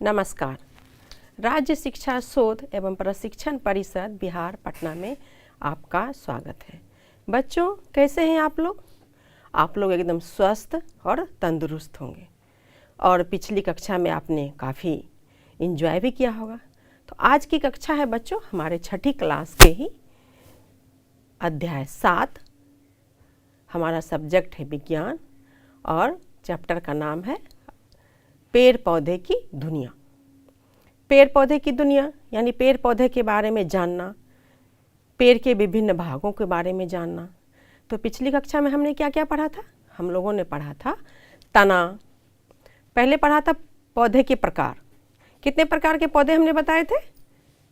नमस्कार। राज्य शिक्षा शोध एवं प्रशिक्षण परिषद बिहार पटना में आपका स्वागत है। बच्चों, कैसे हैं आप लोग? आप लोग एकदम स्वस्थ और तंदुरुस्त होंगे और पिछली कक्षा में आपने काफ़ी एंजॉय भी किया होगा। तो आज की कक्षा है बच्चों हमारे छठी क्लास के ही अध्याय 7। हमारा सब्जेक्ट है विज्ञान और चैप्टर का नाम है पेड़ पौधे की दुनिया। पेड़ पौधे की दुनिया यानी पेड़ पौधे के बारे में जानना, पेड़ के विभिन्न भागों के बारे में जानना। तो पिछली कक्षा में हमने क्या क्या पढ़ा था? हम लोगों ने पढ़ा था तना, पहले पढ़ा था पौधे के प्रकार। कितने प्रकार के पौधे हमने बताए थे?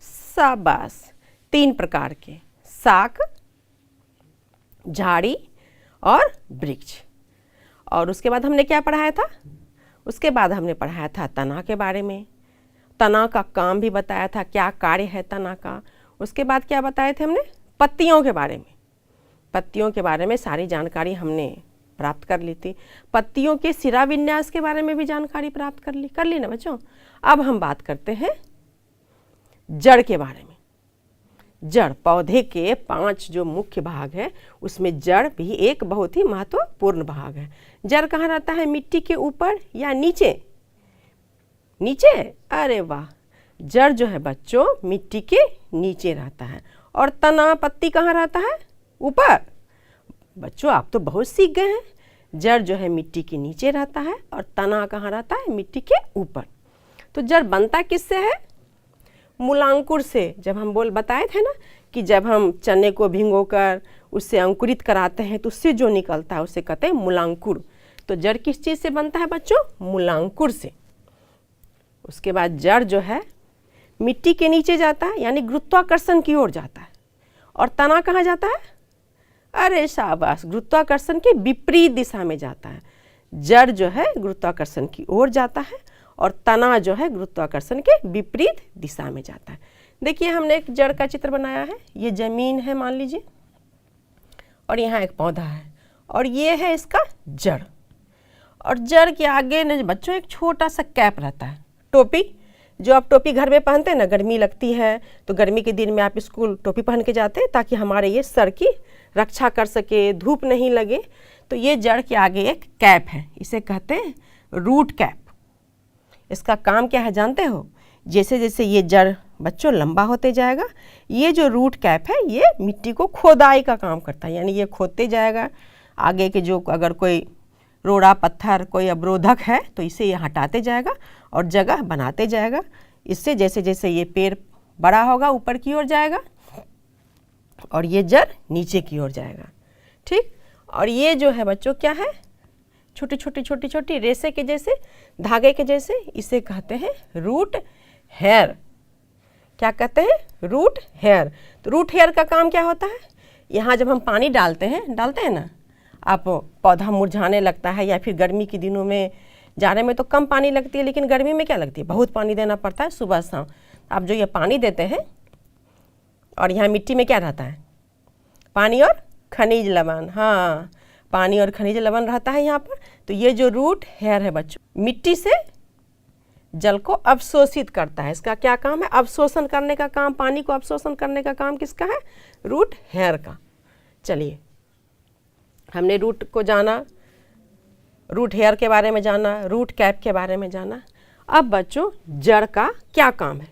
शाबाश, 3 प्रकार के, शाक, झाड़ी और वृक्ष। और उसके बाद हमने क्या पढ़ाया था? उसके बाद हमने पढ़ाया था तना के बारे में, तना का काम भी बताया था, क्या कार्य है तना का। उसके बाद क्या बताए थे हमने? पत्तियों के बारे में। पत्तियों के बारे में सारी जानकारी हमने प्राप्त कर ली थी। पत्तियों के सिरा विन्यास के बारे में भी जानकारी प्राप्त कर ली ना बच्चों। अब हम बात करते हैं जड़ के बारे में। जड़, पौधे के 5 जो मुख्य भाग है उसमें जड़ भी एक बहुत ही महत्वपूर्ण भाग है। जड़ कहाँ रहता है? मिट्टी के ऊपर या नीचे? नीचे? अरे वाह, जड़ जो है बच्चों मिट्टी के नीचे रहता है। और तना, पत्ती कहाँ रहता है? ऊपर। बच्चों आप तो बहुत सीख गए हैं। जड़ जो है मिट्टी के नीचे रहता है और तना कहाँ रहता है? मिट्टी के ऊपर। तो जड़ बनता किससे है? मूलांकुर से। जब हम बताए थे ना कि जब हम चने को भिगोकर उससे अंकुरित कराते हैं तो उससे जो निकलता है उसे कहते हैं मूलांकुर। तो जड़ किस चीज़ से बनता है बच्चों? मूलांकुर से। उसके बाद जड़ जो है मिट्टी के नीचे जाता है यानी गुरुत्वाकर्षण की ओर जाता है। और तना कहाँ जाता है? अरे शाबाश, गुरुत्वाकर्षण के विपरीत दिशा में जाता है। जड़ जो है गुरुत्वाकर्षण की ओर जाता है और तना जो है गुरुत्वाकर्षण के विपरीत दिशा में जाता है। देखिए हमने एक जड़ का चित्र बनाया है। ये जमीन है मान लीजिए और यहाँ एक पौधा है और ये है इसका जड़। और जड़ के आगे न बच्चों एक छोटा सा कैप रहता है, टोपी। जो आप टोपी घर में पहनते हैं ना, गर्मी लगती है तो गर्मी के दिन में आप स्कूल टोपी पहन के जाते हैं ताकि हमारे ये सर की रक्षा कर सके, धूप नहीं लगे। तो ये जड़ के आगे एक कैप है, इसे कहते हैं रूट कैप। इसका काम क्या है जानते हो? जैसे जैसे ये जड़ बच्चों लंबा होते जाएगा, ये जो रूट कैप है ये मिट्टी को खोदाई का काम करता है। यानी ये खोदते जाएगा, आगे के जो अगर कोई रोड़ा पत्थर कोई अवरोधक है तो इसे ये हटाते जाएगा और जगह बनाते जाएगा। इससे जैसे जैसे ये पेड़ बड़ा होगा ऊपर की ओर जाएगा और ये जड़ नीचे की ओर जाएगा। ठीक। और ये जो है बच्चों क्या है? छोटी छोटी रेसे के जैसे, धागे के जैसे, इसे कहते हैं रूट हेयर। क्या कहते हैं? Root hair. तो रूट हेयर का काम क्या होता है? यहाँ जब हम पानी डालते हैं ना, आप पौधा मुरझाने लगता है या फिर गर्मी के दिनों में, जाड़े में तो कम पानी लगती है लेकिन गर्मी में क्या लगती है? बहुत पानी देना पड़ता है सुबह शाम। आप जो ये पानी देते हैं और यहाँ मिट्टी में क्या रहता है? पानी और खनिज लवण। हाँ, पानी और खनिज लवण रहता है यहाँ पर। तो ये जो रूट हेयर है बच्चों, मिट्टी से जल को अवशोषित करता है। इसका क्या काम है? अवशोषण करने का काम, पानी को अवशोषण करने का काम किसका है? रूट हेयर का। चलिए, हमने रूट को जाना, रूट हेयर के बारे में जाना, रूट कैप के बारे में जाना। अब बच्चों जड़ का क्या काम है?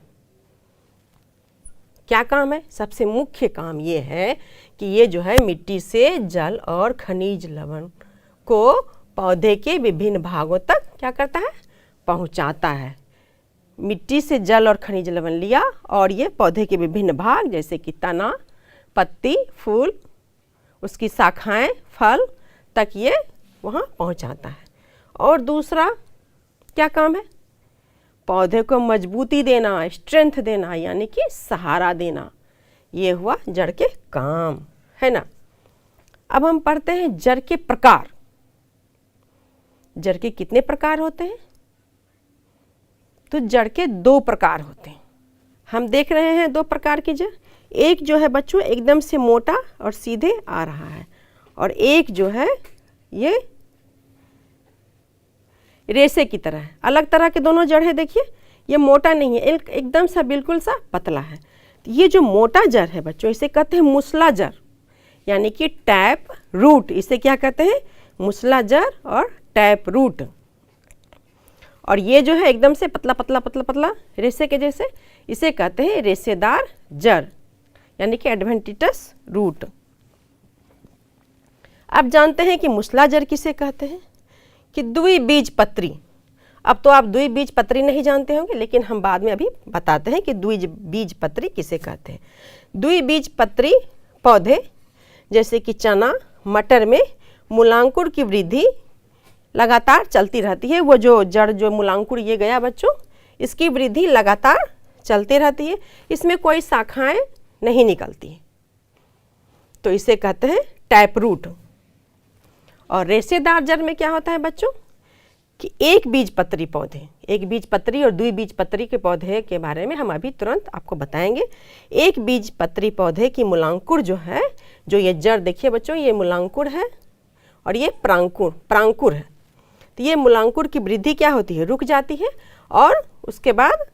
क्या काम है? सबसे मुख्य काम ये है कि ये जो है मिट्टी से जल और खनिज लवण को पौधे के विभिन्न भागों तक क्या करता है? पहुंचाता है। मिट्टी से जल और खनिज लवण लिया और ये पौधे के विभिन्न भाग जैसे कि तना, पत्ती, फूल, उसकी शाखाएं, फल तक ये वहाँ पहुँचाता है। और दूसरा क्या काम है? पौधे को मजबूती देना, स्ट्रेंथ देना, यानी कि सहारा देना। ये हुआ जड़ के काम, है ना। अब हम पढ़ते हैं जड़ के प्रकार। जड़ के कितने प्रकार होते हैं? तो जड़ के 2 प्रकार होते हैं। हम देख रहे हैं 2 प्रकार की जड़। एक जो है बच्चों एकदम से मोटा और सीधे आ रहा है और एक जो है ये रेसे की तरह है। अलग तरह के दोनों जड़ है। देखिए ये मोटा नहीं है, एकदम सा बिल्कुल सा पतला है। तो ये जो मोटा जड़ है बच्चों, इसे कहते हैं मूसला जड़, यानी कि टैप रूट। इसे क्या कहते हैं? मूसला जड़ और टैप रूट। और ये जो है एकदम से पतला पतला पतला पतला रेशे के जैसे, इसे कहते हैं रेशेदार जड़, यानी कि एडवेंटिटस रूट। आप जानते हैं कि मूसला जड़ किसे कहते हैं? कि द्विबीजपत्री। अब तो आप द्विबीजपत्री नहीं जानते होंगे, लेकिन हम बाद में अभी बताते हैं कि द्विबीजपत्री किसे कहते हैं। द्विबीजपत्री पौधे जैसे कि चना, मटर में मूलांकुर की वृद्धि लगातार चलती रहती है। वो जो जड़ जो मूलांकुर ये गया बच्चों, इसकी वृद्धि लगातार चलती रहती है, इसमें कोई शाखाएं नहीं निकलती, तो इसे कहते हैं टैप रूट। और रेशेदार जड़ में क्या होता है बच्चों? कि एक बीजपत्री पौधे, एक बीजपत्री और द्विबीजपत्री के पौधे के बारे में हम अभी तुरंत आपको बताएंगे। एक बीजपत्री पौधे की मूलांकुर जो है, जो ये जड़ देखिए बच्चों, ये मूलांकुर है और ये प्रांकुर है। तो ये मूलांकुर की वृद्धि क्या होती है? रुक जाती है, और उसके बाद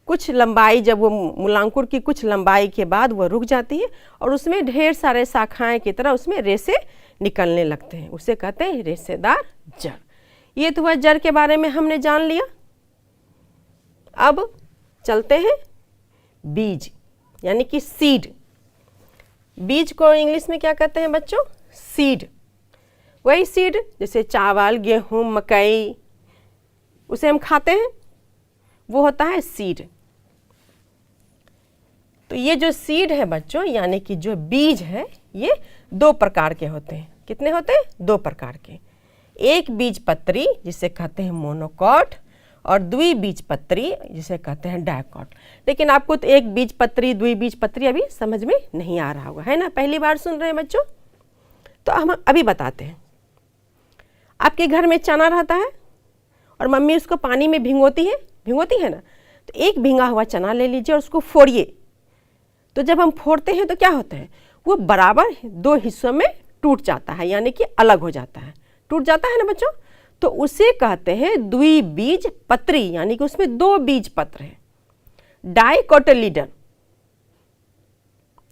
कुछ लंबाई, जब वो मूलांकुर की कुछ लंबाई के बाद वो रुक जाती है और उसमें ढेर सारे शाखाएं की तरह उसमें रेशे निकलने लगते हैं, उसे कहते हैं रेशेदार जड़। ये तो वह जड़ के बारे में हमने जान लिया। अब चलते हैं बीज, यानी कि सीड। बीज को इंग्लिश में क्या कहते हैं बच्चों? सीड। वही सीड जैसे चावल, गेहूं, मकई, उसे हम खाते हैं, वो होता है सीड। तो ये जो सीड है बच्चों, यानी कि जो बीज है, ये दो प्रकार के होते हैं। कितने होते हैं? दो प्रकार के। एक बीजपत्री जिसे कहते हैं मोनोकॉट, और द्विबीजपत्री जिसे कहते हैं डायकॉट। लेकिन आपको तो एक बीजपत्री द्विबीजपत्री अभी समझ में नहीं आ रहा होगा, है ना? पहली बार सुन रहे हैं बच्चों, तो हम अभी बताते हैं। आपके घर में चना रहता है और मम्मी उसको पानी में भिगोती है ना, तो एक भिंगा हुआ चना ले लीजिए और उसको फोड़िए। तो जब हम फोड़ते हैं तो क्या होता है? वो बराबर दो हिस्सों में टूट जाता है, यानी कि अलग हो जाता है, टूट जाता है ना बच्चों। तो उसे कहते हैं द्विबीजपत्री, यानी कि उसमें दो बीज पत्र है। डाइकोटिलीडन,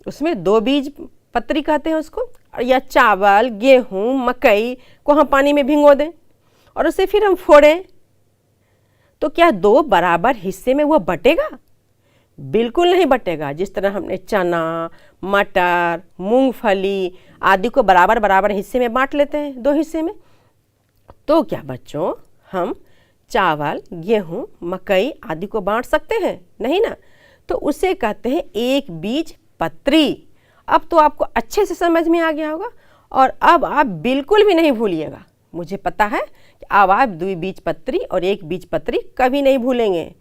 उसमें दो बीज पत्री कहते हैं उसको। या चावल, गेहूं, मकई को हम पानी में भिगो दें और उसे फिर हम फोड़ें, तो क्या दो बराबर हिस्से में वो बटेगा? बिल्कुल नहीं बटेगा। जिस तरह हमने चना, मटर, मूंगफली आदि को बराबर बराबर हिस्से में बांट लेते हैं, दो हिस्से में, तो क्या बच्चों हम चावल, गेहूं, मकई आदि को बांट सकते हैं? नहीं ना। तो उसे कहते हैं एक बीजपत्री। अब तो आपको अच्छे से समझ में आ गया होगा, और अब आप बिल्कुल भी नहीं भूलिएगा। मुझे पता है कि अब आप द्विबीजपत्री और एक बीजपत्री कभी नहीं भूलेंगे।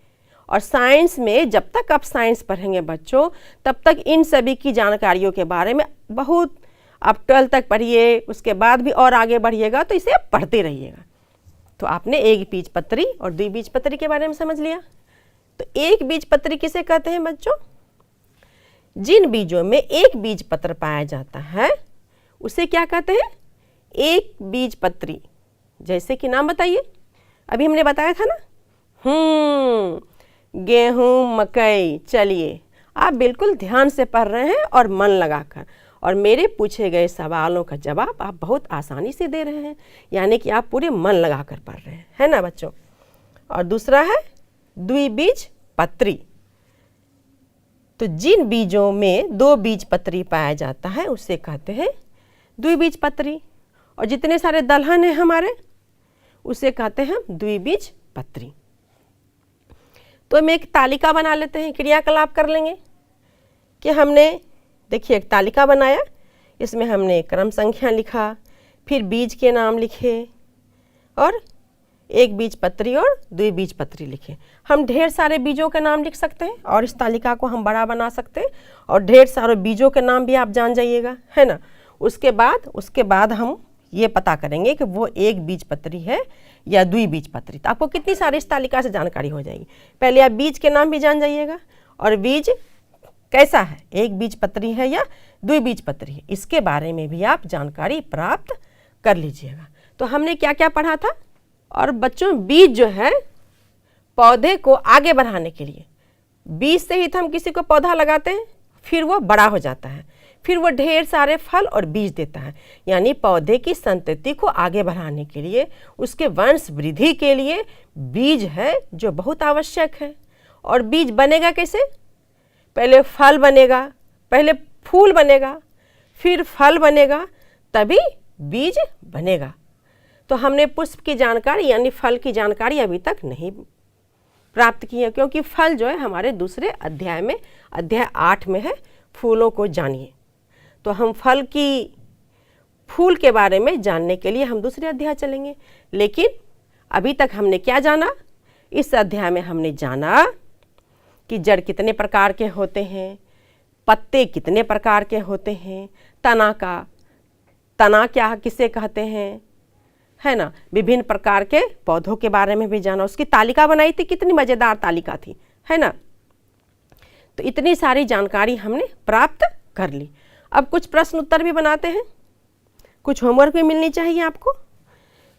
और साइंस में जब तक आप साइंस पढ़ेंगे बच्चों, तब तक इन सभी की जानकारियों के बारे में बहुत, आप 12 तक पढ़िए, उसके बाद भी और आगे बढ़िएगा, तो इसे पढ़ते रहिएगा। तो आपने एक बीजपत्री और द्विबीजपत्री के बारे में समझ लिया। तो एक बीजपत्री किसे कहते हैं बच्चों? जिन बीजों में एक बीजपत्र पाया जाता है उसे क्या कहते हैं? एक बीजपत्री। जैसे कि नाम बताइए, अभी हमने बताया था ना, गेहूं, मकई। चलिए, आप बिल्कुल ध्यान से पढ़ रहे हैं और मन लगाकर, और मेरे पूछे गए सवालों का जवाब आप बहुत आसानी से दे रहे हैं, यानी कि आप पूरे मन लगाकर पढ़ रहे हैं, है ना बच्चों? और दूसरा है द्विबीजपत्री। तो जिन बीजों में दो बीजपत्री पाया जाता है उसे कहते हैं द्विबीजपत्री, और जितने सारे दलहन हैं हमारे उसे कहते हैं हम द्विबीजपत्री। तो हम एक तालिका बना लेते हैं, क्रियाकलाप कर लेंगे कि हमने, देखिए, एक तालिका बनाया, इसमें हमने क्रम संख्या लिखा, फिर बीज के नाम लिखे, और एक बीजपत्री और द्विबीजपत्री लिखे। हम ढेर सारे बीजों के नाम लिख सकते हैं और इस तालिका को हम बड़ा बना सकते हैं, और ढेर सारे बीजों के नाम भी आप जान जाइएगा, है ना? उसके बाद हम ये पता करेंगे कि वो एक बीजपत्री है या द्विबीजपत्री। तो आपको कितनी सारी इस तालिका से जानकारी हो जाएगी। पहले आप बीज के नाम भी जान जाइएगा, और बीज कैसा है, एक बीजपत्री है या द्विबीजपत्री है, इसके बारे में भी आप जानकारी प्राप्त कर लीजिएगा। तो हमने क्या क्या पढ़ा था? और बच्चों, बीज जो है पौधे को आगे बढ़ाने के लिए बीज से ही तो हम किसी को पौधा लगाते हैं, फिर वो बड़ा हो जाता है, फिर वो ढेर सारे फल और बीज देता है। यानी पौधे की संतति को आगे बढ़ाने के लिए, उसके वंश वृद्धि के लिए बीज है जो बहुत आवश्यक है। और बीज बनेगा कैसे? पहले फल बनेगा, पहले फूल बनेगा, फिर फल बनेगा, तभी बीज बनेगा। तो हमने पुष्प की जानकारी यानी फल की जानकारी अभी तक नहीं प्राप्त की है, क्योंकि फल जो है हमारे दूसरे अध्याय में, अध्याय 8 में है, फूलों को जानिए। तो हम फूल के बारे में जानने के लिए हम दूसरे अध्याय चलेंगे। लेकिन अभी तक हमने क्या जाना? इस अध्याय में हमने जाना कि जड़ कितने प्रकार के होते हैं, पत्ते कितने प्रकार के होते हैं, तना क्या किसे कहते हैं, है ना। विभिन्न प्रकार के पौधों के बारे में भी जाना, उसकी तालिका बनाई थी, कितनी मज़ेदार तालिका थी, है ना। तो इतनी सारी जानकारी हमने प्राप्त कर ली। अब कुछ प्रश्न उत्तर भी बनाते हैं, कुछ होमवर्क भी मिलनी चाहिए आपको।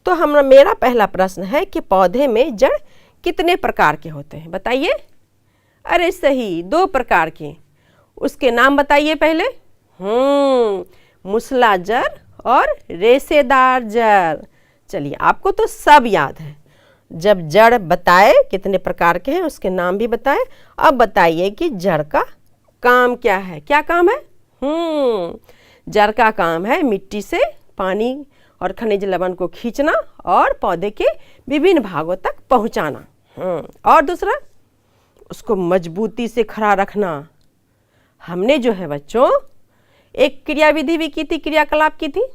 तो मेरा पहला प्रश्न है कि पौधे में जड़ कितने प्रकार के होते हैं, बताइए। अरे सही, 2 प्रकार के। उसके नाम बताइए पहले। मूसला जड़ और रेशेदार जड़। चलिए, आपको तो सब याद है। जब जड़ बताए कितने प्रकार के हैं, उसके नाम भी बताए। अब बताइए कि जड़ का काम क्या है। क्या काम है? जड़ का काम है मिट्टी से पानी और खनिज लवण को खींचना और पौधे के विभिन्न भागों तक पहुंचाना। और दूसरा, उसको मजबूती से खड़ा रखना। हमने जो है बच्चों एक क्रियाविधि भी की थी, क्रियाकलाप की थी,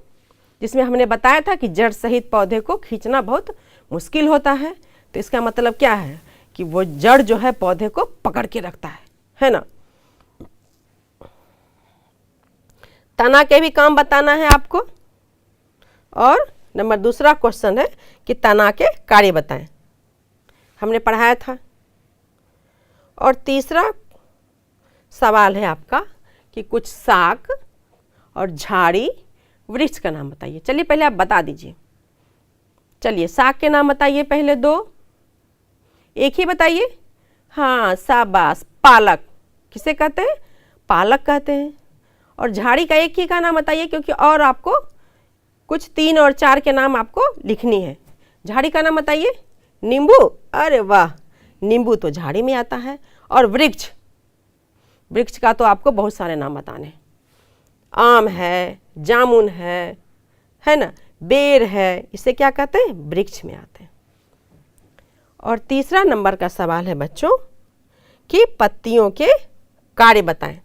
जिसमें हमने बताया था कि जड़ सहित पौधे को खींचना बहुत मुश्किल होता है। तो इसका मतलब क्या है कि वो जड़ जो है पौधे को पकड़ के रखता है ना। तना के भी काम बताना है आपको। और नंबर दूसरा क्वेश्चन है कि तना के कार्य बताएं, हमने पढ़ाया था। और तीसरा सवाल है आपका कि कुछ शाक और झाड़ी वृक्ष का नाम बताइए। चलिए पहले आप बता दीजिए। चलिए, शाक के नाम बताइए पहले 2, एक ही बताइए। हाँ, शाबाश, पालक। किसे कहते हैं? पालक कहते हैं। और झाड़ी का एक ही का नाम बताइए, क्योंकि और आपको कुछ 3 और 4 के नाम आपको लिखनी है। झाड़ी का नाम बताइए। नींबू। अरे वाह, नींबू तो झाड़ी में आता है। और वृक्ष का तो आपको बहुत सारे नाम बताने हैं। आम है, जामुन है ना, बेर है, इसे क्या कहते हैं? वृक्ष में आते हैं। और तीसरा नंबर का सवाल है बच्चों कि पत्तियों के कार्य बताएं।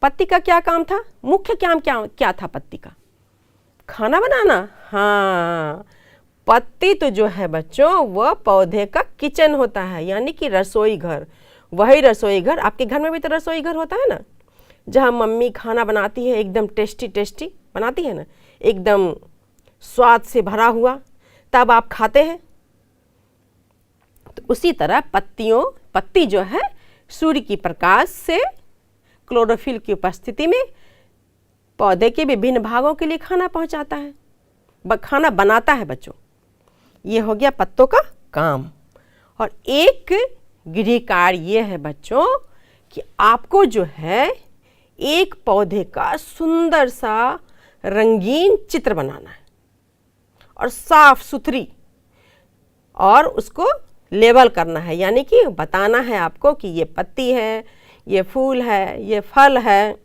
पत्ती का क्या काम था? मुख्य काम क्या था पत्ती का? खाना बनाना। हाँ, पत्ती तो जो है बच्चों वह पौधे का किचन होता है, यानी कि रसोई घर। वही रसोई घर, आपके घर में भी तो रसोई घर होता है ना, जहाँ मम्मी खाना बनाती है, एकदम टेस्टी टेस्टी बनाती है ना, एकदम स्वाद से भरा हुआ, तब आप खाते हैं। तो उसी तरह पत्ती जो है सूर्य की प्रकाश से क्लोरोफिल की उपस्थिति में पौधे के विभिन्न भागों के लिए खाना पहुंचाता है, खाना बनाता है बच्चों। ये हो गया पत्तों का काम। और एक गृह कार्य ये है बच्चों कि आपको जो है एक पौधे का सुंदर सा रंगीन चित्र बनाना है और साफ सुथरी, और उसको लेबल करना है, यानी कि बताना है आपको कि ये पत्ती है, ये फूल है, ये फल है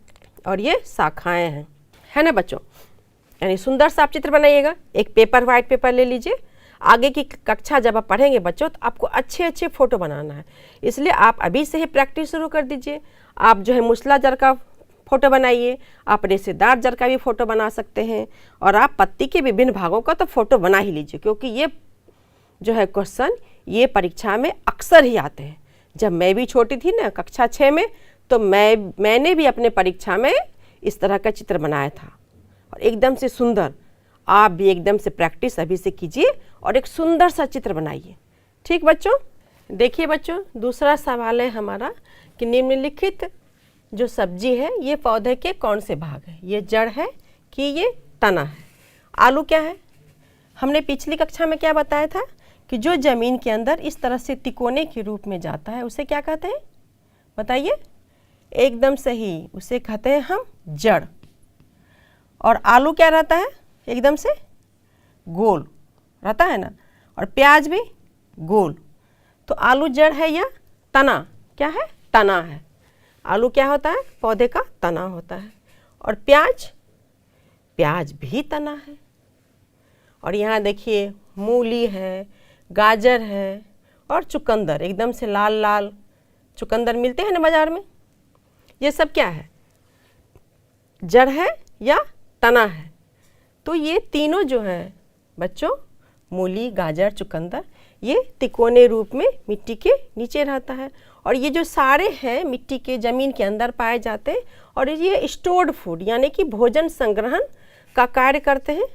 और ये शाखाएं हैं, है ना बच्चों। यानी सुंदर सा आप चित्र बनाइएगा। एक पेपर, वाइट पेपर ले लीजिए। आगे की कक्षा जब आप पढ़ेंगे बच्चों तो आपको अच्छे अच्छे फोटो बनाना है, इसलिए आप अभी से ही प्रैक्टिस शुरू कर दीजिए। आप जो है मूसला जड़ का फोटो बनाइए, आप रेशेदार जड़ का भी फोटो बना सकते हैं, और आप पत्ती के विभिन्न भागों का तो फोटो बना ही लीजिए, क्योंकि ये जो है क्वेश्चन ये परीक्षा में अक्सर ही आते हैं। जब मैं भी छोटी थी ना, कक्षा 6 में, तो मैंने भी अपने परीक्षा में इस तरह का चित्र बनाया था, और एकदम से सुंदर। आप भी एकदम से प्रैक्टिस अभी से कीजिए और एक सुंदर सा चित्र बनाइए। ठीक बच्चों, देखिए बच्चों, दूसरा सवाल है हमारा कि निम्नलिखित जो सब्जी है ये पौधे के कौन से भाग है? ये जड़ है कि ये तना है? आलू क्या है? हमने पिछली कक्षा में क्या बताया था कि जो ज़मीन के अंदर इस तरह से तिकोने के रूप में जाता है उसे क्या कहते हैं, बताइए। एकदम सही, उसे कहते हैं हम जड़। और आलू क्या रहता है, एकदम से गोल रहता है ना, और प्याज भी गोल। तो आलू जड़ है या तना, क्या है, तना है। आलू क्या होता है, पौधे का तना होता है। और प्याज भी तना है। और यहाँ देखिए मूली है, गाजर है और चुकंदर, एकदम से लाल लाल चुकंदर मिलते हैं ना बाजार में। ये सब क्या है, जड़ है या तना है। तो ये तीनों जो हैं बच्चों, मूली, गाजर, चुकंदर, ये तिकोने रूप में मिट्टी के नीचे रहता है। और ये जो सारे हैं मिट्टी के ज़मीन के अंदर पाए जाते हैं और ये स्टोर्ड फूड यानी कि भोजन संग्रहण का कार्य करते हैं।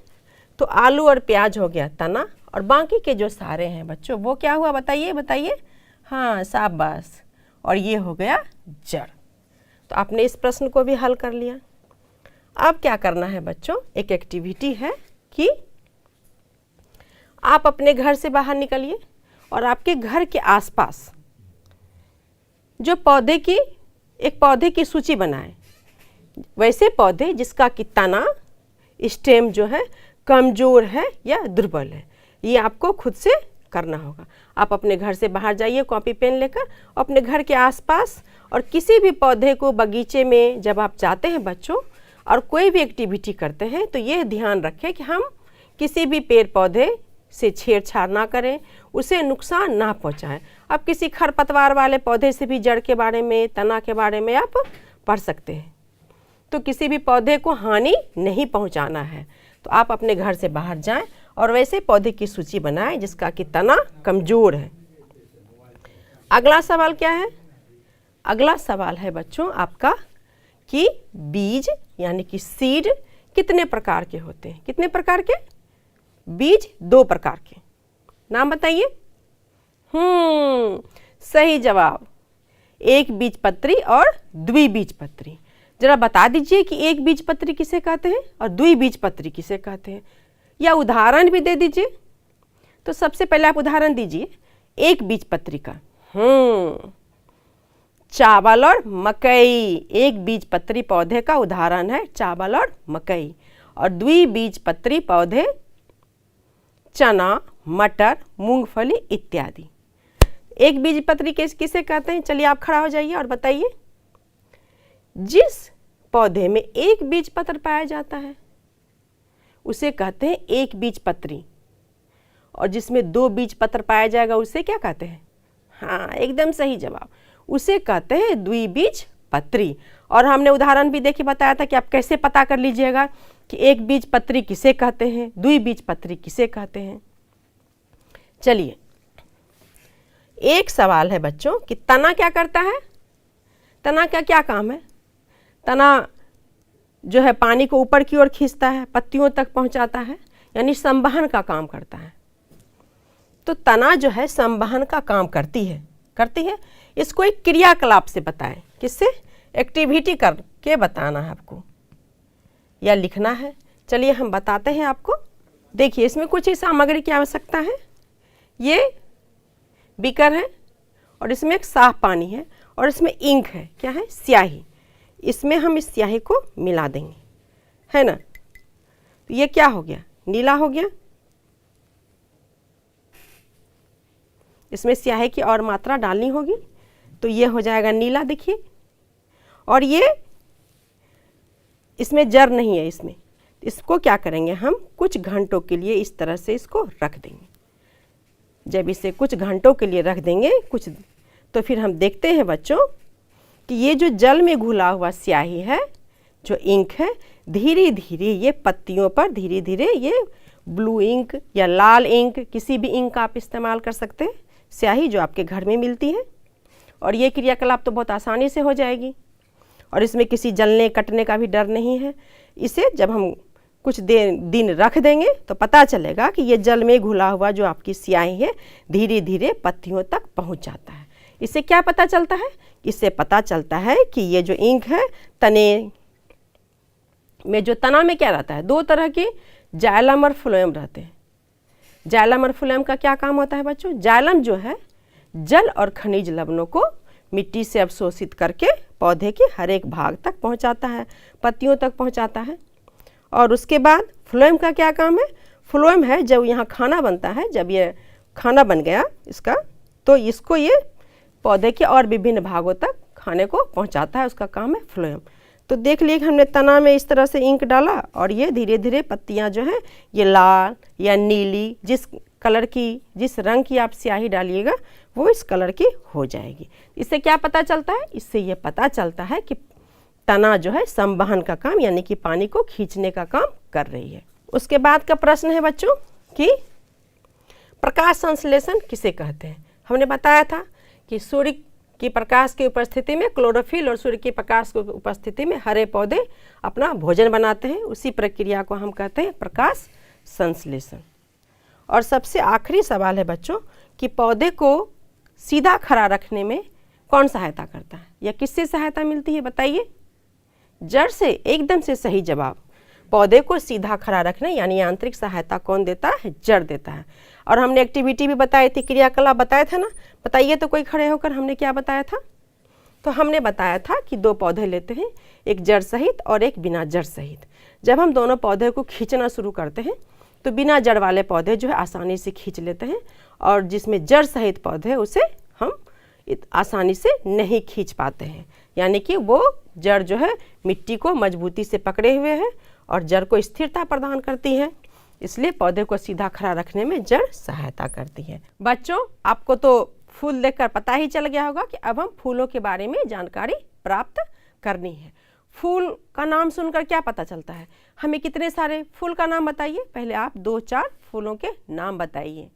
तो आलू और प्याज हो गया तना, और बाकी के जो सारे हैं बच्चों वो क्या हुआ, बताइए। हाँ, शाबाश। और ये हो गया जड़। तो आपने इस प्रश्न को भी हल कर लिया। अब क्या करना है बच्चों, एक एक्टिविटी है कि आप अपने घर से बाहर निकलिए और आपके घर के आसपास जो एक पौधे की सूची बनाएं। वैसे पौधे जिसका कि तना, स्टेम जो है कमज़ोर है या दुर्बल है, ये आपको खुद से करना होगा। आप अपने घर से बाहर जाइए कॉपी पेन लेकर, अपने घर के आसपास और किसी भी पौधे को बगीचे में जब आप जाते हैं बच्चों और कोई भी एक्टिविटी करते हैं तो ये ध्यान रखें कि हम किसी भी पेड़ पौधे से छेड़छाड़ ना करें, उसे नुकसान ना पहुंचाएं। अब किसी खरपतवार वाले पौधे से भी जड़ के बारे में, तना के बारे में आप पढ़ सकते हैं। तो किसी भी पौधे को हानि नहीं पहुंचाना है। तो आप अपने घर से बाहर जाएं और वैसे पौधे की सूची बनाएं जिसका कि तना कमज़ोर है। अगला सवाल क्या है, अगला सवाल है बच्चों आपका कि बीज यानी कि सीड कितने प्रकार के होते हैं। कितने प्रकार के बीज, 2 प्रकार के। नाम बताइए। सही जवाब, एक बीजपत्री और द्विबीजपत्री। जरा बता दीजिए कि एक बीजपत्री किसे कहते हैं और द्विबीजपत्री किसे कहते हैं, या उदाहरण भी दे दीजिए। तो सबसे पहले आप उदाहरण दीजिए एक बीजपत्री का। चावल और मकई, एक बीजपत्री पौधे का उदाहरण है चावल और मकई। और द्विबीजपत्री पौधे चना, मटर, मूंगफली इत्यादि। एक बीजपत्री किसे कहते हैं, चलिए आप खड़ा हो जाइए और बताइए। जिस पौधे में एक बीजपत्र पाया जाता है उसे कहते हैं एक बीजपत्री, और जिसमें 2 बीजपत्र पाया जाएगा उसे क्या कहते हैं, हाँ एकदम सही जवाब, उसे कहते हैं द्विबीजपत्री। और हमने उदाहरण भी देखिए बताया था कि आप कैसे पता कर लीजिएगा कि एक बीजपत्री किसे कहते हैं, द्विबीजपत्री किसे कहते हैं। चलिए एक सवाल है बच्चों कि तना क्या करता है। तना का क्या काम है। तना जो है पानी को ऊपर की ओर खींचता है, पत्तियों तक पहुंचाता है, यानी संवहन का काम करता है। तो तना जो है संवहन का काम करती है। इसको एक क्रियाकलाप से बताएं। किससे, एक्टिविटी करके बताना है आपको या लिखना है। चलिए हम बताते हैं आपको। देखिए इसमें कुछ ही सामग्री की आवश्यकता है। ये बीकर है और इसमें एक साफ पानी है और इसमें इंक है, क्या है, स्याही। इसमें हम इस स्याही को मिला देंगे, है ना। तो ये क्या हो गया, नीला हो गया। इसमें स्याही की और मात्रा डालनी होगी तो ये हो जाएगा नीला, देखिए। और ये इसमें जर नहीं है, इसको क्या करेंगे हम कुछ घंटों के लिए इस तरह से इसको रख देंगे। जब इसे कुछ घंटों के लिए रख देंगे तो फिर हम देखते हैं बच्चों कि ये जो जल में घुला हुआ स्याही है, जो इंक है, धीरे धीरे ये पत्तियों पर धीरे धीरे ये ब्लू इंक या लाल इंक, किसी भी इंक आप इस्तेमाल कर सकते हैं, स्याही जो आपके घर में मिलती है। और ये क्रियाकलाप तो बहुत आसानी से हो जाएगी और इसमें किसी जलने कटने का भी डर नहीं है। इसे जब हम कुछ दिन रख देंगे तो पता चलेगा कि ये जल में घुला हुआ जो आपकी स्याही है धीरे धीरे पत्तियों तक पहुंच जाता है। इससे क्या पता चलता है, इससे पता चलता है कि ये जो इंक है तने में, जो तना में क्या रहता है, 2 तरह के जाइलम और फ्लोएम रहते हैं। जाइलम और फ्लोएम का क्या काम होता है बच्चों? जाइलम जो है जल और खनिज लवणों को मिट्टी से अवशोषित करके पौधे के हर एक भाग तक पहुंचाता है, पत्तियों तक पहुंचाता है। और उसके बाद फ्लोएम का क्या काम है? फ्लोएम है जब यहाँ खाना बनता है, जब ये खाना बन गया इसका, तो इसको ये पौधे के और विभिन्न भागों तक खाने को पहुंचाता है, उसका काम है फ्लोएम। तो देख लिए कि हमने तना में इस तरह से इंक डाला और ये धीरे धीरे पत्तियां जो हैं ये लाल या नीली, जिस कलर की, जिस रंग की आप स्याही डालिएगा वो इस कलर की हो जाएगी। इससे क्या पता चलता है? इससे ये पता चलता है कि तना जो है संवहन का काम यानी कि पानी को खींचने का काम कर रही है। उसके बाद का प्रश्न है बच्चों कि प्रकाश संश्लेषण किसे कहते हैं? हमने बताया था कि सूर्य की प्रकाश की उपस्थिति में क्लोरोफिल और सूर्य की प्रकाश की उपस्थिति में हरे पौधे अपना भोजन बनाते हैं, उसी प्रक्रिया को हम कहते हैं प्रकाश संश्लेषण। और सबसे आखिरी सवाल है बच्चों कि पौधे को सीधा खड़ा रखने में कौन सहायता करता है या किससे सहायता मिलती है? बताइए। जड़ से। एकदम से सही जवाब। पौधे को सीधा खड़ा रखने यानी यांत्रिक सहायता कौन देता है? जड़ देता है। और हमने एक्टिविटी भी बताई थी, क्रियाकलाप बताया था ना, बताइए तो कोई खड़े होकर। हमने क्या बताया था? तो हमने बताया था कि दो पौधे लेते हैं, एक जड़ सहित और एक बिना जड़ सहित। जब हम दोनों पौधे को खींचना शुरू करते हैं तो बिना जड़ वाले पौधे जो है आसानी से खींच लेते हैं, और जिसमें जड़ सहित पौधे उसे हम आसानी से नहीं खींच पाते हैं, यानी कि वो जड़ जो है मिट्टी को मजबूती से पकड़े हुए है और जड़ को स्थिरता प्रदान करती है, इसलिए पौधे को सीधा खड़ा रखने में जड़ सहायता करती है। बच्चों, आपको तो फूल देखकर पता ही चल गया होगा कि अब हम फूलों के बारे में जानकारी प्राप्त करनी है। फूल का नाम सुनकर क्या पता चलता है? हमें कितने सारे फूल का नाम बताइए। पहले आप 2-4 फूलों के नाम बताइए।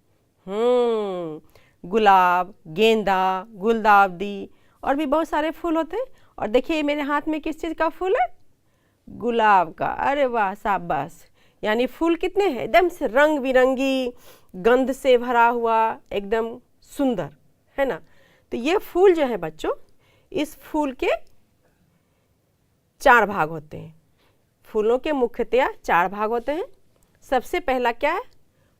गुलाब, गेंदा, गुलदावदी और भी बहुत सारे फूल होते हैं। और देखिए मेरे हाथ में किस चीज़ का फूल है? गुलाब का। अरे वाह, शाबाश। यानी फूल कितने हैं? एकदम से रंग बिरंगी, गंध से भरा हुआ, एकदम सुंदर, है ना। तो ये फूल जो है बच्चों, इस फूल के 4 भाग होते हैं। फूलों के मुख्यतया 4 भाग होते हैं। सबसे पहला क्या है?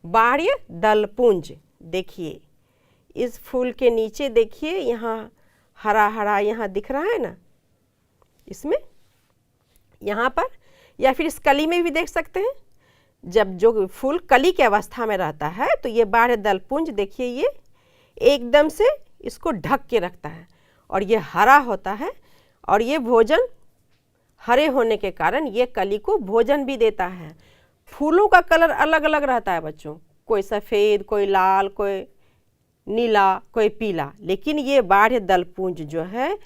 बाह्य दल पुंज। देखिए इस फूल के नीचे देखिए, यहाँ हरा हरा यहाँ दिख रहा है ना, इसमें यहाँ पर, या फिर इस कली में भी देख सकते हैं। जब जो फूल कली की अवस्था में रहता है तो ये बाह्य दल पुंज देखिए, ये एकदम से इसको ढक के रखता है और ये हरा होता है, और ये भोजन हरे होने के कारण ये कली को भोजन भी देता है। फूलों का कलर अलग अलग रहता है बच्चों, कोई सफ़ेद, कोई लाल, कोई नीला, कोई पीला, लेकिन ये बाह्य दल पुंज जो है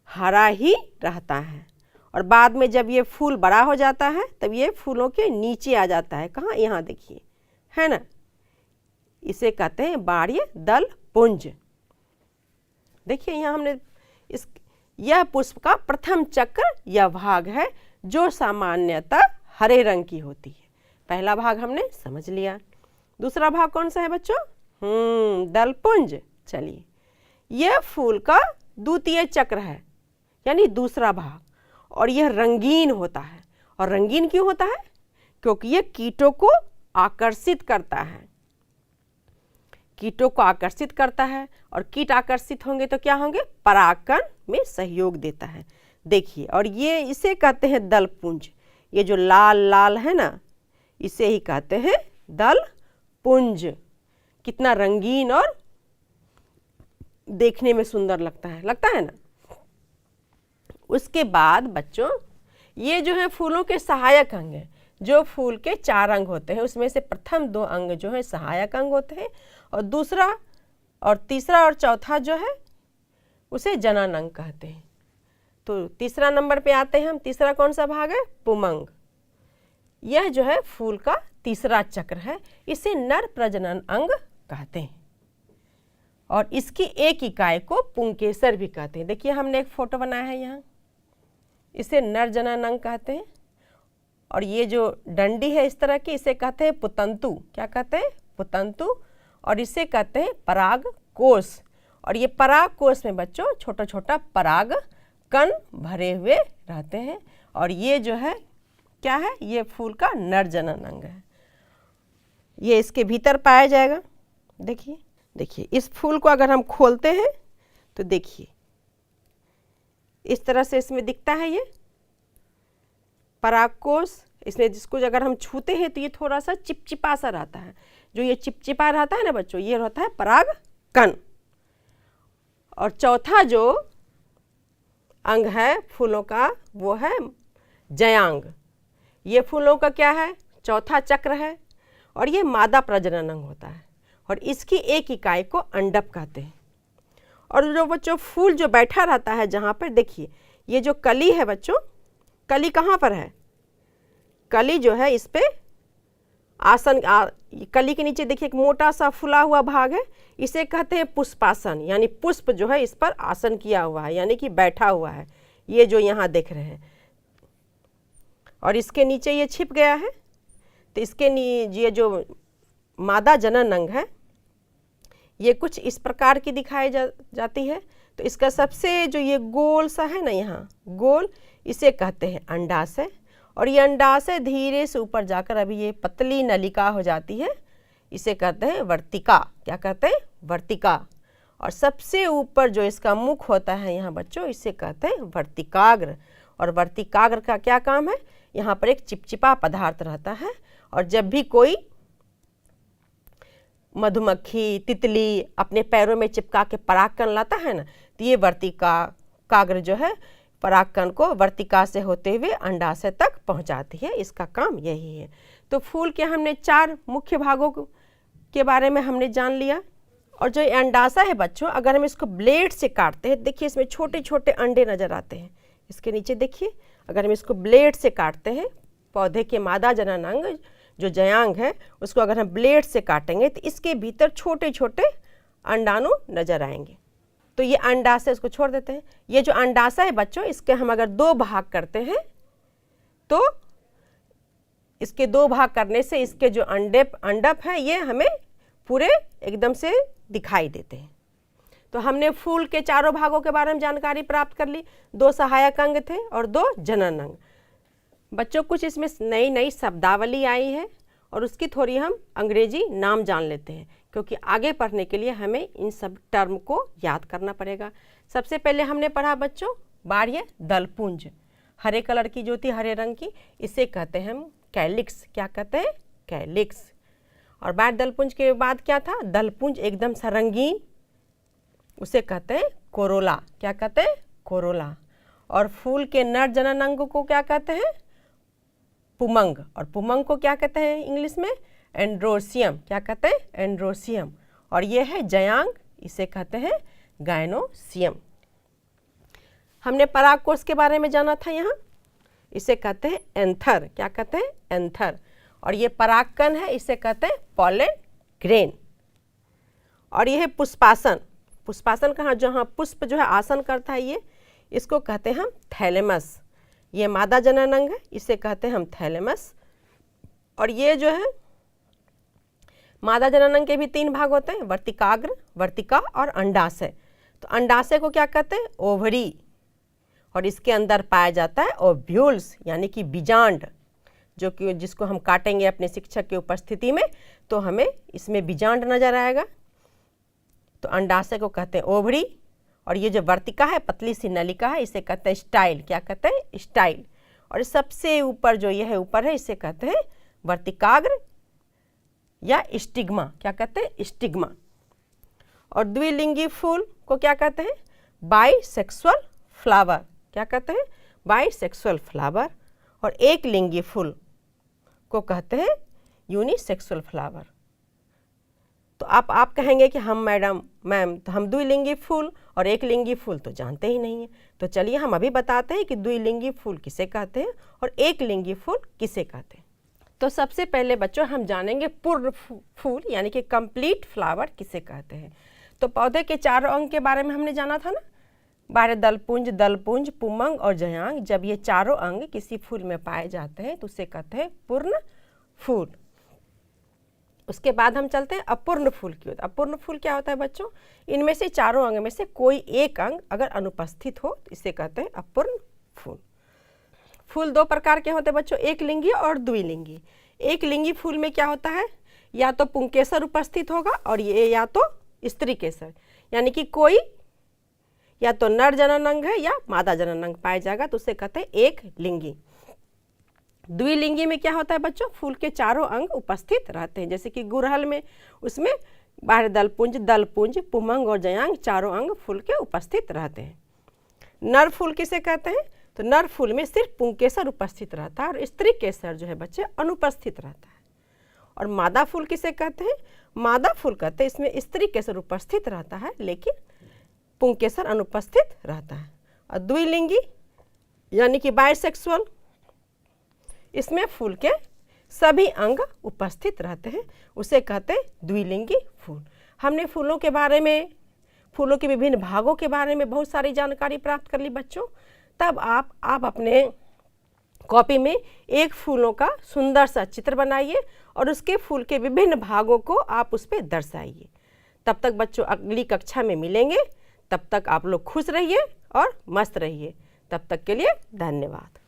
हरा ही रहता है। और बाद में जब ये फूल बड़ा हो जाता है तब ये फूलों के नीचे आ जाता है। कहाँ? यहाँ देखिए, है ना। इसे कहते हैं बाह्य दल पुंज। देखिए यहाँ हमने यह पुष्प का प्रथम चक्र यह भाग है जो सामान्यतः हरे रंग की होती है। पहला भाग हमने समझ लिया। दूसरा भाग कौन सा है बच्चों? दलपुंज। चलिए, यह फूल का द्वितीय चक्र है, यानी दूसरा भाग, और यह रंगीन होता है। और रंगीन क्यों होता है? क्योंकि यह कीटों को आकर्षित करता है। कीटों को आकर्षित करता है, और कीट आकर्षित होंगे तो क्या होंगे? परागकण में सहयोग देता है। देखिए, और ये इसे कहते हैं दलपुंज। ये जो लाल लाल है ना, इसे ही कहते हैं दलपुंज। कितना रंगीन और देखने में सुंदर लगता है ना। उसके बाद बच्चों, ये जो है फूलों के सहायक अंग हैं। जो फूल के 4 अंग होते हैं उसमें से प्रथम 2 अंग जो है सहायक अंग होते हैं, और दूसरा और तीसरा और चौथा जो है उसे जनन अंग कहते हैं। तो तीसरा नंबर पे आते हैं हम। तीसरा कौन सा भाग है? पुमंग। यह जो है फूल का तीसरा चक्र है, इसे नर प्रजनन अंग कहते हैं, और इसकी एक इकाई को पुंकेसर भी कहते हैं। देखिए हमने एक फोटो बनाया है यहाँ, इसे नर जनन अंग कहते हैं। और ये जो डंडी है इस तरह की, इसे कहते हैं पुतंतु। क्या कहते हैं? पुतंतु। और इसे कहते हैं पराग कोष। और ये पराग कोष में बच्चों छोटा छोटा पराग कण भरे हुए रहते हैं, और ये जो है क्या है? ये फूल का नर जनन अंग है। ये इसके भीतर पाया जाएगा। देखिए देखिए, इस फूल को अगर हम खोलते हैं तो देखिए इस तरह से इसमें दिखता है ये परागकोश। इसमें जिसको अगर हम छूते हैं तो ये थोड़ा सा चिपचिपा सा रहता है। जो ये चिपचिपा रहता है ना बच्चों, ये रहता है परागकण। और चौथा जो अंग है फूलों का वो है जयांग। ये फूलों का क्या है, चौथा चक्र है और ये मादा प्रजनन अंग होता है और इसकी एक इकाई को अंडप कहते हैं। और जो बच्चों फूल जो बैठा रहता है जहाँ पर, देखिए ये जो कली है बच्चों, कली कहाँ पर है, कली जो है इस पे कली के नीचे देखिए एक मोटा सा फुला हुआ भाग है, इसे कहते हैं पुष्पासन, यानी पुष्प जो है इस पर आसन किया हुआ है, यानी कि बैठा हुआ है, ये जो यहाँ देख रहे हैं। और इसके नीचे ये छिप गया है, तो इसके ये जो मादा जनन अंग है ये कुछ इस प्रकार की दिखाई जाती है। तो इसका सबसे जो ये गोल सा है ना यहाँ गोल, इसे कहते हैं अंडाशय। और ये अंडाशय धीरे से ऊपर जाकर अभी ये पतली नलिका हो जाती है, इसे कहते हैं वर्तिका। क्या कहते हैं, वर्तिका। और सबसे ऊपर जो इसका मुख होता है यहाँ बच्चों, इसे कहते हैं वर्तिकाग्र। और वर्तिकाग्र का क्या काम है, यहाँ पर एक चिपचिपा पदार्थ रहता है और जब भी कोई मधुमक्खी तितली अपने पैरों में चिपका के परागकण लाता है ना, तो ये वर्तिकाग्र जो है परागकण को वर्तिका से होते हुए अंडाशय तक पहुंचाती है। इसका काम यही है। तो फूल के हमने 4 मुख्य भागों के बारे में हमने जान लिया। और जो अंडाशय है बच्चों, अगर हम इसको ब्लेड से काटते हैं, देखिए इसमें छोटे छोटे अंडे नजर आते हैं, इसके नीचे देखिए। अगर हम इसको ब्लेड से काटते हैं, पौधे के मादा जनन अंग जो जयांग है उसको अगर हम ब्लेड से काटेंगे तो इसके भीतर छोटे छोटे अंडाणु नजर आएंगे। तो ये अंडाशय, इसको छोड़ देते हैं। ये जो अंडाशय है बच्चों, इसके हम अगर 2 भाग करते हैं तो इसके 2 भाग करने से इसके जो अंडप है ये हमें पूरे एकदम से दिखाई देते हैं। तो हमने फूल के 4 भागों के बारे में जानकारी प्राप्त कर ली। 2 सहायक अंग थे और 2 जनन अंग। बच्चों कुछ इसमें नई नई शब्दावली आई है और उसकी थोड़ी हम अंग्रेजी नाम जान लेते हैं, क्योंकि आगे पढ़ने के लिए हमें इन सब टर्म को याद करना पड़ेगा। सबसे पहले हमने पढ़ा बच्चों बाह्य दलपुंज, हरे कलर की जो थी, हरे रंग की, इसे कहते हैं हम कैलिक्स। क्या कहते हैं, कैलिक्स। और बाह्य दलपुंज के बाद क्या था, दलपुंज एकदम सा रंगीन, उसे कहते हैं कोरोला। क्या कहते हैं, कोरोला। और फूल के नर जनन अंग को क्या कहते हैं, पुमंग। और पुमंग को क्या कहते हैं इंग्लिश में, एंड्रोसियम। क्या कहते हैं, एंड्रोसियम। और ये है जयांग, इसे कहते हैं गायनोसियम। हमने परागकोश के बारे में जाना था यहाँ, इसे कहते हैं एंथर। क्या कहते हैं, एंथर। और ये परागकण है, इसे कहते हैं पॉलन ग्रेन। और ये है पुष्पासन। पुष्पासन कहाँ, जहाँ पुष्प जो है आसन करता है, ये इसको कहते हैं हम थैलेमस। ये मादा जनन अंग है, इसे कहते हैं हम थैलेमस। और ये जो है मादा जनन अंग के भी 3 भाग होते हैं, वर्तिकाग्र, वर्तिका और अंडाशय। तो अंडाशय को क्या कहते हैं, ओवरी। और इसके अंदर पाया जाता है ओव्यूल्स, यानी कि बीजांड, जो कि जिसको हम काटेंगे अपने शिक्षक की उपस्थिति में तो हमें इसमें बीजांड नजर आएगा। तो अंडाशय को कहते हैं ओवरी। और ये जो वर्तिका है, पतली सी नलिका है, इसे कहते हैं स्टाइल। क्या कहते हैं, स्टाइल। और सबसे ऊपर जो ये है ऊपर है, इसे कहते हैं वर्तिकाग्र या स्टिग्मा। क्या कहते हैं, स्टिग्मा। और द्विलिंगी फूल को क्या कहते हैं, बाइसेक्सुअल फ्लावर। क्या कहते हैं, बाइसेक्सुअल फ्लावर। और एक लिंगी फूल को कहते हैं यूनिसेक्सुअल फ्लावर। तो आप कहेंगे कि हम मैम तो हम द्विलिंगी फूल और एक लिंगी फूल तो जानते ही नहीं है। तो चलिए हम अभी बताते हैं कि द्विलिंगी फूल किसे कहते हैं और एक लिंगी फूल किसे कहते हैं। तो सबसे पहले बच्चों हम जानेंगे पूर्ण फूल, यानी कि कंप्लीट फ्लावर किसे कहते हैं। तो पौधे के 4 अंग के बारे में हमने जाना था ना, बाह्य दलपुंज, दलपुंज, पुमंग और जयांग। जब ये 4 अंग किसी फूल में पाए जाते हैं तो उसे कहते हैं पूर्ण फूल। उसके बाद हम चलते हैं अपूर्ण फूल की ओर। अपूर्ण फूल क्या होता है बच्चों, इनमें से 4 अंग में से कोई एक अंग अगर अनुपस्थित हो तो इसे कहते हैं अपूर्ण फूल। फूल 2 प्रकार के होते हैं बच्चों, एक लिंगी और द्विलिंगी। एक लिंगी फूल में क्या होता है, या तो पुंकेसर उपस्थित होगा और ये या तो स्त्री केसर, यानी कि कोई या तो नर जनन अंग है या मादा जनन अंग पाया जाएगा, तो उसे कहते हैं एक लिंगी। द्विलिंगी में क्या होता है बच्चों, फूल के चारों अंग उपस्थित रहते हैं, जैसे कि गुड़हल में उसमें बाह्य दलपुंज, पुमंग और जयांग चारों अंग फूल के उपस्थित रहते हैं। नर फूल किसे कहते हैं, तो नर फूल में सिर्फ पुंकेसर उपस्थित रहता है और स्त्री केसर जो है बच्चे अनुपस्थित रहता है। और मादा फूल किसे कहते हैं, मादा फूल कहते हैं इसमें स्त्री केसर उपस्थित रहता है लेकिन पुंकेसर अनुपस्थित रहता है। और द्विलिंगी यानी कि बाइसेक्सुअल, इसमें फूल के सभी अंग उपस्थित रहते हैं, उसे कहते हैं द्विलिंगी फूल। हमने फूलों के बारे में, फूलों के विभिन्न भागों के बारे में बहुत सारी जानकारी प्राप्त कर ली बच्चों। तब आप अपने कॉपी में एक फूलों का सुंदर सा चित्र बनाइए और उसके फूल के विभिन्न भागों को आप उस पर दर्शाइए। तब तक बच्चों अगली कक्षा में मिलेंगे, तब तक आप लोग खुश रहिए और मस्त रहिए। तब तक के लिए धन्यवाद।